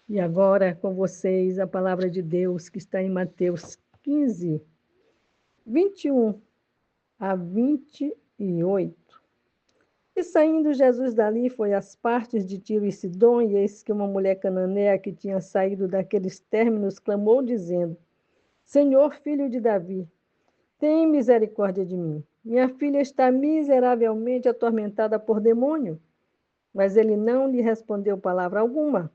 E agora com vocês a palavra de Deus que está em Mateus 15, 21 a 28. E saindo Jesus dali, foi às partes de Tiro e Sidom, e eis que uma mulher cananeia que tinha saído daqueles términos clamou, dizendo: Senhor, filho de Davi, tem misericórdia de mim. Minha filha está miseravelmente atormentada por demônio. Mas ele não lhe respondeu palavra alguma.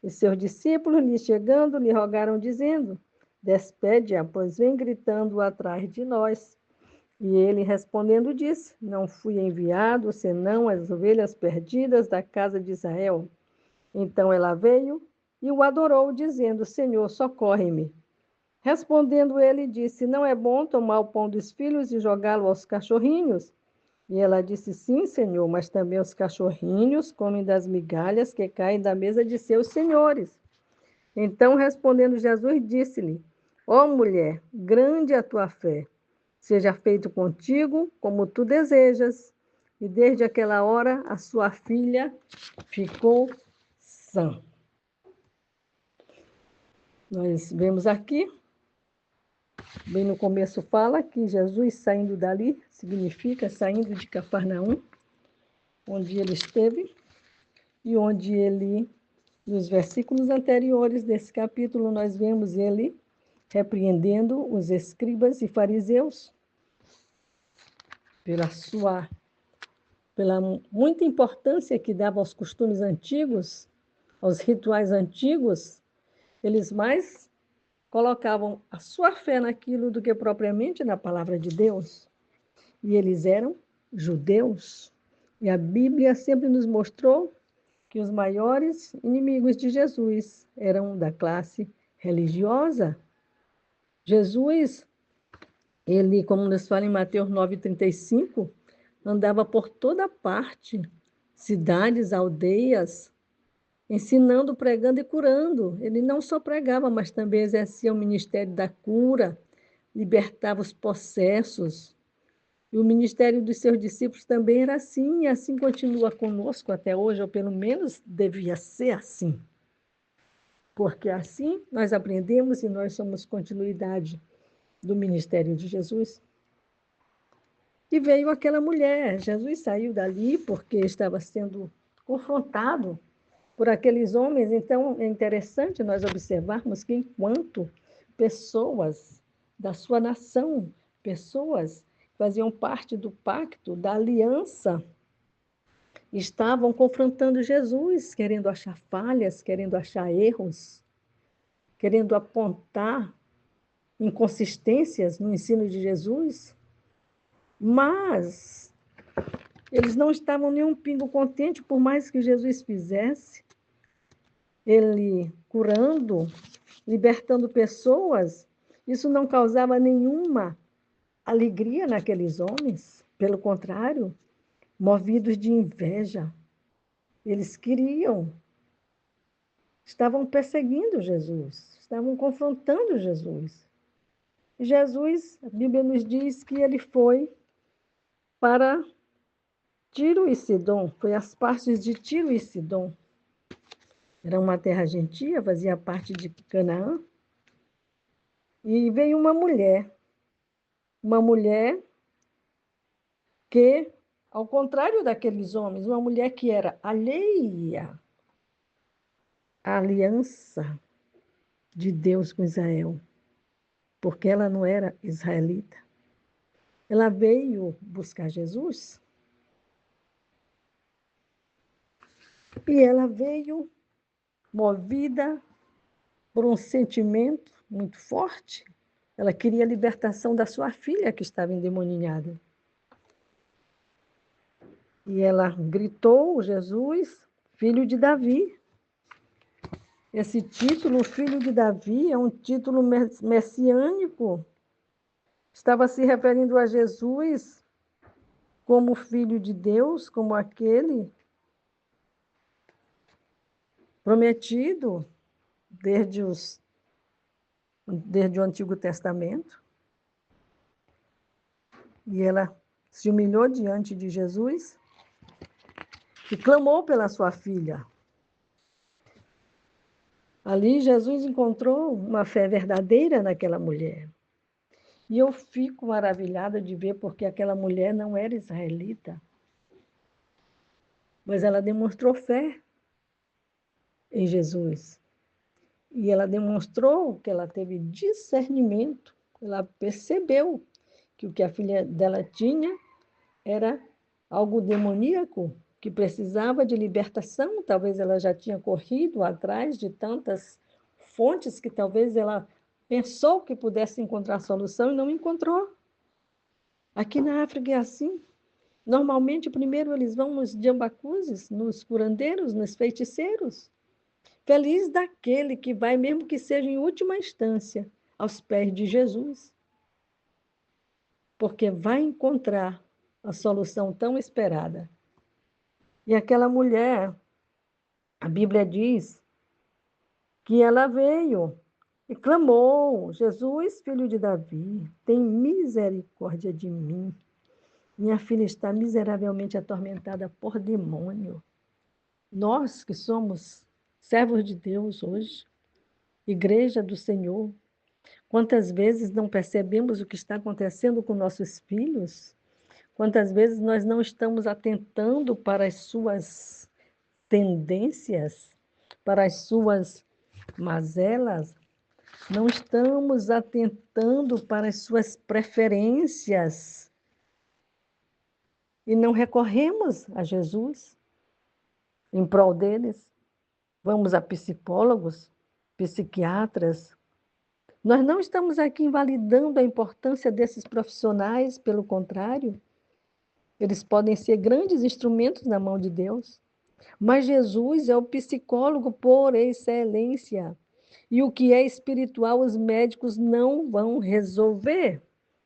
E seus discípulos, lhe chegando, lhe rogaram, dizendo: Despede-a, pois vem gritando atrás de nós. E ele, respondendo, disse: Não fui enviado, senão as ovelhas perdidas da casa de Israel. Então ela veio e o adorou, dizendo: Senhor, socorre-me. Respondendo ele, disse: Não é bom tomar o pão dos filhos e jogá-lo aos cachorrinhos? E ela disse: Sim, Senhor, mas também os cachorrinhos comem das migalhas que caem da mesa de seus senhores. Então, respondendo Jesus, disse-lhe: Ó mulher, grande é a tua fé, seja feito contigo como tu desejas. E desde aquela hora a sua filha ficou sã. Nós vemos aqui, bem no começo fala que Jesus saindo dali, significa saindo de Cafarnaum, onde ele esteve, e onde ele, nos versículos anteriores desse capítulo, nós vemos ele repreendendo os escribas e fariseus pela muita importância que dava aos costumes antigos, aos rituais antigos. Eles mais colocavam a sua fé naquilo do que propriamente na palavra de Deus. E eles eram judeus. E a Bíblia sempre nos mostrou que os maiores inimigos de Jesus eram da classe religiosa. Jesus, ele, como nos fala em Mateus 9,35, andava por toda parte, cidades, aldeias, ensinando, pregando e curando. Ele não só pregava, mas também exercia o ministério da cura, libertava os possessos. E o ministério dos seus discípulos também era assim, e assim continua conosco até hoje, ou pelo menos devia ser assim. Porque assim nós aprendemos e nós somos continuidade do ministério de Jesus. E veio aquela mulher. Jesus saiu dali porque estava sendo confrontado por aqueles homens. Então, é interessante nós observarmos que, enquanto pessoas da sua nação, pessoas que faziam parte do pacto, da aliança, estavam confrontando Jesus, querendo achar falhas, querendo achar erros, querendo apontar inconsistências no ensino de Jesus, mas eles não estavam nem um pingo contente, por mais que Jesus fizesse, ele curando, libertando pessoas, isso não causava nenhuma alegria naqueles homens, pelo contrário, movidos de inveja, eles queriam, estavam perseguindo Jesus, estavam confrontando Jesus. Jesus, a Bíblia nos diz que ele foi para Tiro e Sidom, foi às partes de Tiro e Sidom. Era uma terra gentia, fazia parte de Canaã. E veio uma mulher que, ao contrário daqueles homens, uma mulher que era alheia à aliança de Deus com Israel, porque ela não era israelita. Ela veio buscar Jesus e ela veio movida por um sentimento muito forte. Ela queria a libertação da sua filha que estava endemoninhada. E ela gritou: Jesus, filho de Davi. Esse título, filho de Davi, é um título messiânico. Estava se referindo a Jesus como filho de Deus, como aquele prometido desde o Antigo Testamento. E ela se humilhou diante de Jesus e clamou pela sua filha. Ali Jesus encontrou uma fé verdadeira naquela mulher. E eu fico maravilhada de ver porque aquela mulher não era israelita, mas ela demonstrou fé em Jesus. E ela demonstrou que ela teve discernimento, ela percebeu que o que a filha dela tinha era algo demoníaco, que precisava de libertação. Talvez ela já tinha corrido atrás de tantas fontes que talvez ela pensou que pudesse encontrar solução e não encontrou. Aqui na África é assim. Normalmente, primeiro eles vão nos jambacuzes, nos curandeiros, nos feiticeiros. Feliz daquele que vai, mesmo que seja em última instância, aos pés de Jesus, porque vai encontrar a solução tão esperada. E aquela mulher, a Bíblia diz que ela veio e clamou: Jesus, filho de Davi, tem misericórdia de mim. Minha filha está miseravelmente atormentada por demônio. Nós que somos servos de Deus hoje, igreja do Senhor, quantas vezes não percebemos o que está acontecendo com nossos filhos? Quantas vezes nós não estamos atentando para as suas tendências, para as suas mazelas? Não estamos atentando para as suas preferências e não recorremos a Jesus em prol deles? Vamos a psicólogos, psiquiatras. Nós não estamos aqui invalidando a importância desses profissionais, pelo contrário, eles podem ser grandes instrumentos na mão de Deus. Mas Jesus é o psicólogo por excelência. E o que é espiritual, os médicos não vão resolver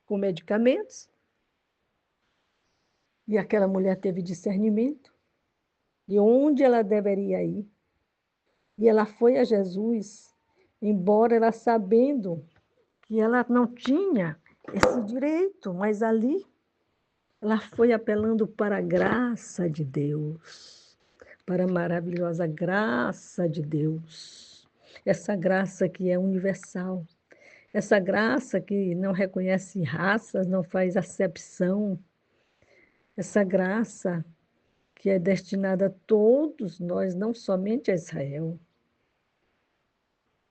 com medicamentos. E aquela mulher teve discernimento de onde ela deveria ir. E ela foi a Jesus, embora ela sabendo que ela não tinha esse direito, mas ali ela foi apelando para a graça de Deus, para a maravilhosa graça de Deus. Essa graça que é universal, essa graça que não reconhece raças, não faz acepção, essa graça que é destinada a todos nós, não somente a Israel.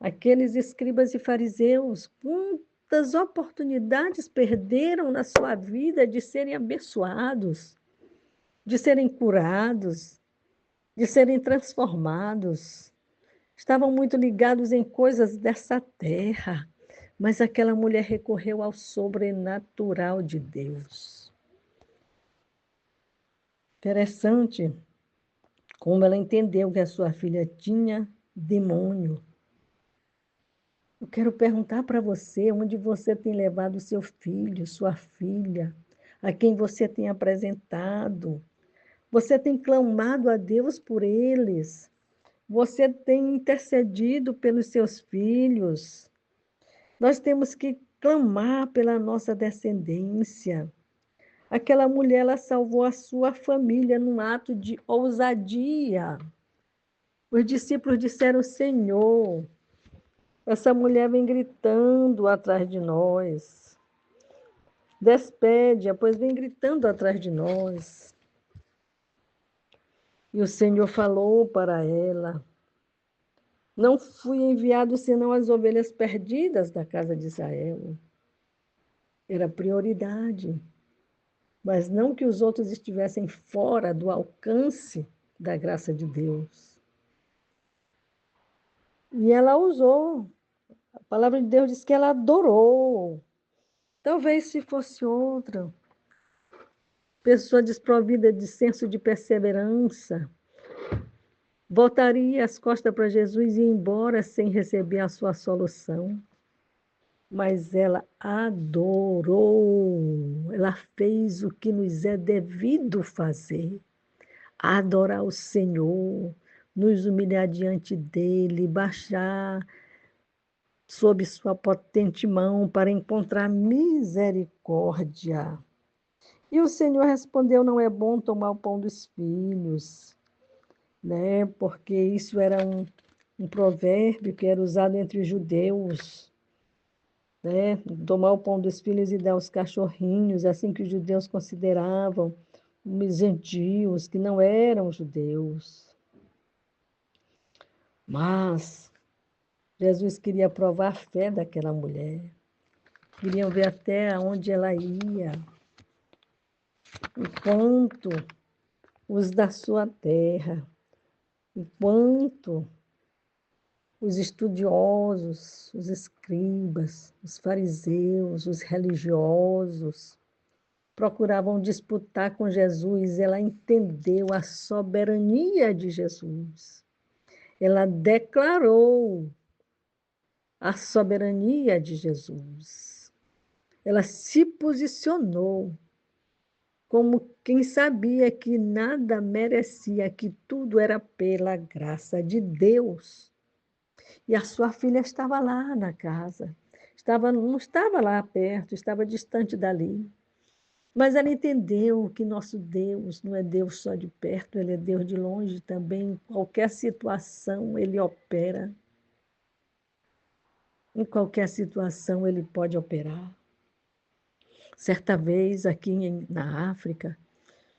Aqueles escribas e fariseus, quantas oportunidades perderam na sua vida de serem abençoados, de serem curados, de serem transformados. Estavam muito ligados em coisas dessa terra, mas aquela mulher recorreu ao sobrenatural de Deus. Interessante como ela entendeu que a sua filha tinha demônio. Eu quero perguntar para você onde você tem levado seu filho, sua filha, a quem você tem apresentado. Você tem clamado a Deus por eles. Você tem intercedido pelos seus filhos. Nós temos que clamar pela nossa descendência. Aquela mulher, ela salvou a sua família num ato de ousadia. Os discípulos disseram: Senhor, essa mulher vem gritando atrás de nós. Despede-a, pois vem gritando atrás de nós. E o Senhor falou para ela: Não fui enviado senão as ovelhas perdidas da casa de Israel. Era prioridade. Mas não que os outros estivessem fora do alcance da graça de Deus. E ela usou. A palavra de Deus diz que ela adorou. Talvez se fosse outra pessoa desprovida de senso de perseverança, voltaria as costas para Jesus e ia embora sem receber a sua solução. Mas ela adorou, ela fez o que nos é devido fazer, adorar o Senhor, nos humilhar diante dele, baixar sob sua potente mão para encontrar misericórdia. E o Senhor respondeu: não é bom tomar o pão dos filhos, né? Porque isso era um provérbio que era usado entre os judeus, né? Tomar o pão dos filhos e dar aos cachorrinhos, assim que os judeus consideravam os gentios, que não eram judeus. Mas Jesus queria provar a fé daquela mulher, queriam ver até onde ela ia, o quanto os da sua terra, o quanto os estudiosos, os escribas, os fariseus, os religiosos procuravam disputar com Jesus. Ela entendeu a soberania de Jesus. Ela declarou a soberania de Jesus. Ela se posicionou como quem sabia que nada merecia, que tudo era pela graça de Deus. E a sua filha estava lá na casa. Não estava lá perto, estava distante dali. Mas ela entendeu que nosso Deus não é Deus só de perto, Ele é Deus de longe também. Em qualquer situação, Ele opera. Em qualquer situação, Ele pode operar. Certa vez, na África,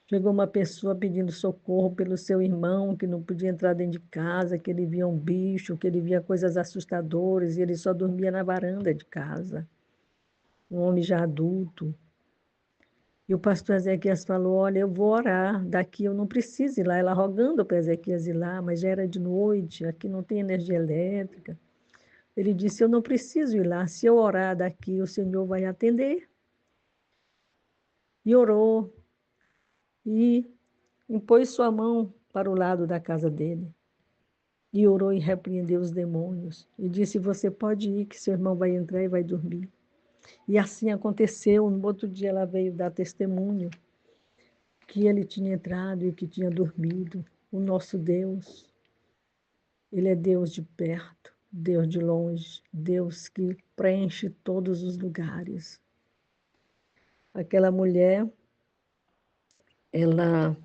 chegou uma pessoa pedindo socorro pelo seu irmão, que não podia entrar dentro de casa, que ele via um bicho, que ele via coisas assustadoras, e ele só dormia na varanda de casa. Um homem já adulto. E o pastor Ezequias falou: Olha, eu vou orar, daqui eu não preciso ir lá. Ela rogando para Ezequias ir lá, mas já era de noite, aqui não tem energia elétrica. Ele disse: Eu não preciso ir lá, se eu orar daqui, o Senhor vai atender. E orou, e impôs sua mão para o lado da casa dele. E orou e repreendeu os demônios. E disse: Você pode ir, que seu irmão vai entrar e vai dormir. E assim aconteceu. No outro dia, ela veio dar testemunho que ele tinha entrado e que tinha dormido. O nosso Deus, Ele é Deus de perto, Deus de longe, Deus que preenche todos os lugares. Aquela mulher, ela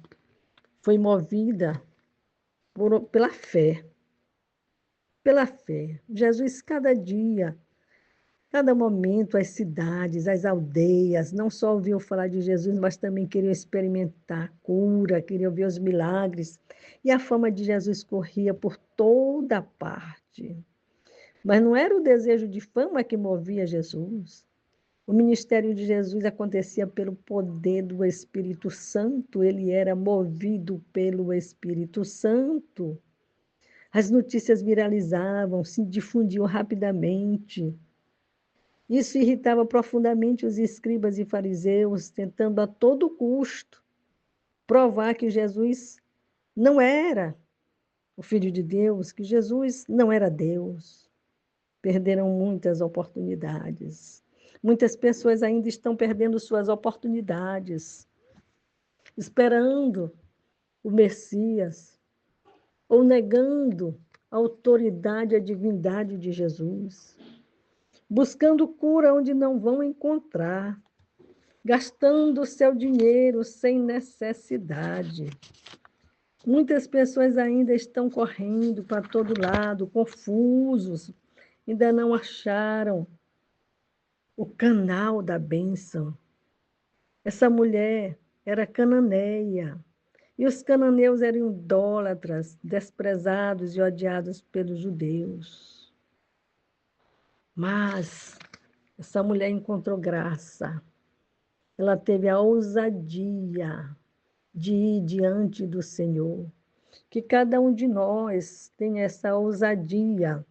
foi movida pela fé. Pela fé. Jesus, cada dia, cada momento, as cidades, as aldeias, não só ouviam falar de Jesus, mas também queriam experimentar a cura, queriam ver os milagres. E a fama de Jesus corria por toda parte. Mas não era o desejo de fama que movia Jesus. O ministério de Jesus acontecia pelo poder do Espírito Santo, ele era movido pelo Espírito Santo. As notícias viralizavam, se difundiam rapidamente. Isso irritava profundamente os escribas e fariseus, tentando a todo custo provar que Jesus não era o Filho de Deus, que Jesus não era Deus. Perderam muitas oportunidades. Muitas pessoas ainda estão perdendo suas oportunidades, esperando o Messias, ou negando a autoridade e a divindade de Jesus, buscando cura onde não vão encontrar, gastando seu dinheiro sem necessidade. Muitas pessoas ainda estão correndo para todo lado, confusos, ainda não acharam o canal da bênção. Essa mulher era cananeia, e os cananeus eram idólatras, desprezados e odiados pelos judeus. Mas essa mulher encontrou graça. Ela teve a ousadia de ir diante do Senhor. Que cada um de nós tenha essa ousadia,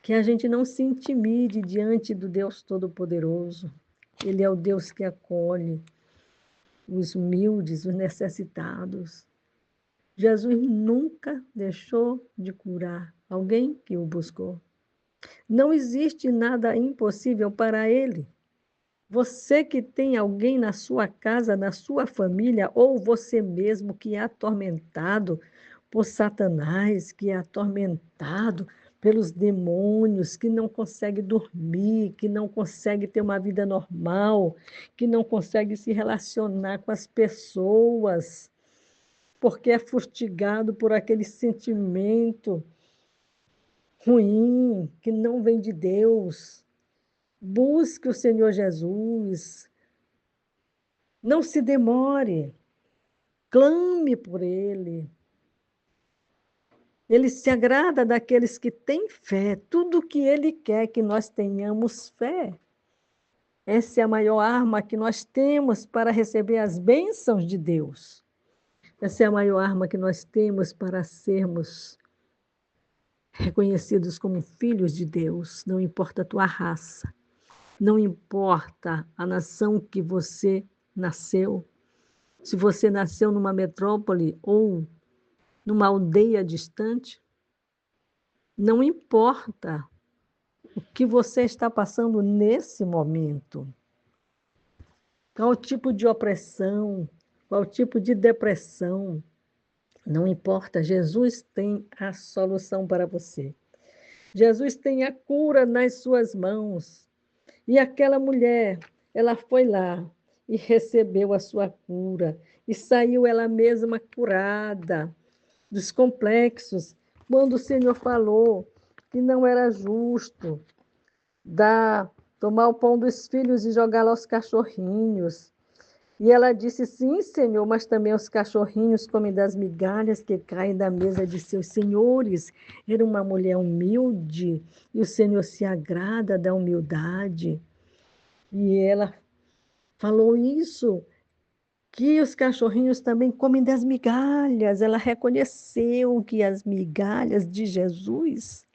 que a gente não se intimide diante do Deus Todo-Poderoso. Ele é o Deus que acolhe os humildes, os necessitados. Jesus nunca deixou de curar alguém que o buscou. Não existe nada impossível para ele. Você que tem alguém na sua casa, na sua família, ou você mesmo que é atormentado por Satanás, que é atormentado pelos demônios, que não consegue dormir, que não consegue ter uma vida normal, que não consegue se relacionar com as pessoas, porque é fustigado por aquele sentimento ruim, que não vem de Deus. Busque o Senhor Jesus. Não se demore. Clame por Ele. Ele se agrada daqueles que têm fé. Tudo que Ele quer que nós tenhamos fé. Essa é a maior arma que nós temos para receber as bênçãos de Deus. Essa é a maior arma que nós temos para sermos reconhecidos como filhos de Deus. Não importa a tua raça, não importa a nação que você nasceu, se você nasceu numa metrópole ou numa aldeia distante, não importa o que você está passando nesse momento. Qual tipo de opressão, qual tipo de depressão, não importa, Jesus tem a solução para você. Jesus tem a cura nas suas mãos. E aquela mulher, ela foi lá e recebeu a sua cura e saiu ela mesma curada dos complexos. Quando o Senhor falou que não era justo tomar o pão dos filhos e jogá-lo aos cachorrinhos. E ela disse, sim, Senhor, mas também os cachorrinhos comem das migalhas que caem da mesa de seus senhores. Era uma mulher humilde e o Senhor se agrada da humildade. E ela falou isso, que os cachorrinhos também comem das migalhas. Ela reconheceu que as migalhas de Jesus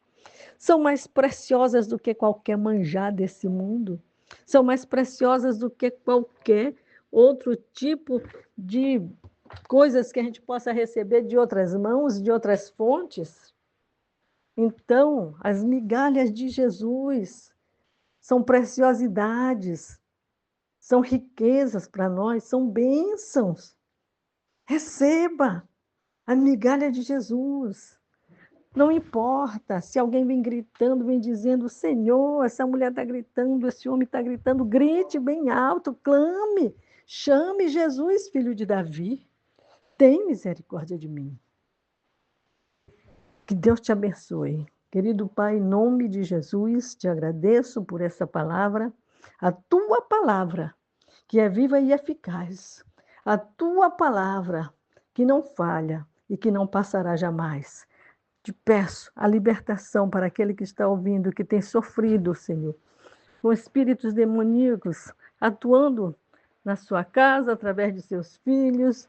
são mais preciosas do que qualquer manjar desse mundo. São mais preciosas do que qualquer outro tipo de coisas que a gente possa receber de outras mãos, de outras fontes. Então, as migalhas de Jesus são preciosidades, são riquezas para nós, são bênçãos. Receba a migalha de Jesus. Não importa se alguém vem gritando, vem dizendo, Senhor, essa mulher está gritando, esse homem está gritando, grite bem alto, clame, chame Jesus, filho de Davi. Tem misericórdia de mim. Que Deus te abençoe. Querido Pai, em nome de Jesus, te agradeço por essa palavra, a tua palavra, que é viva e eficaz, a tua palavra, que não falha e que não passará jamais. Te peço a libertação para aquele que está ouvindo, que tem sofrido, Senhor, com espíritos demoníacos atuando na sua casa, através de seus filhos,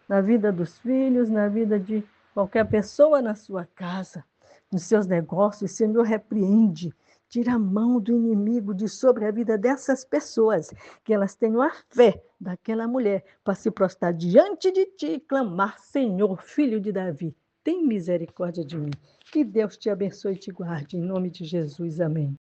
na vida dos filhos, na vida de qualquer pessoa na sua casa, nos seus negócios. Senhor, repreende, tira a mão do inimigo de sobre a vida dessas pessoas, que elas tenham a fé daquela mulher para se prostrar diante de ti e clamar, Senhor, filho de Davi, tem misericórdia de mim. Que Deus te abençoe e te guarde, em nome de Jesus. Amém.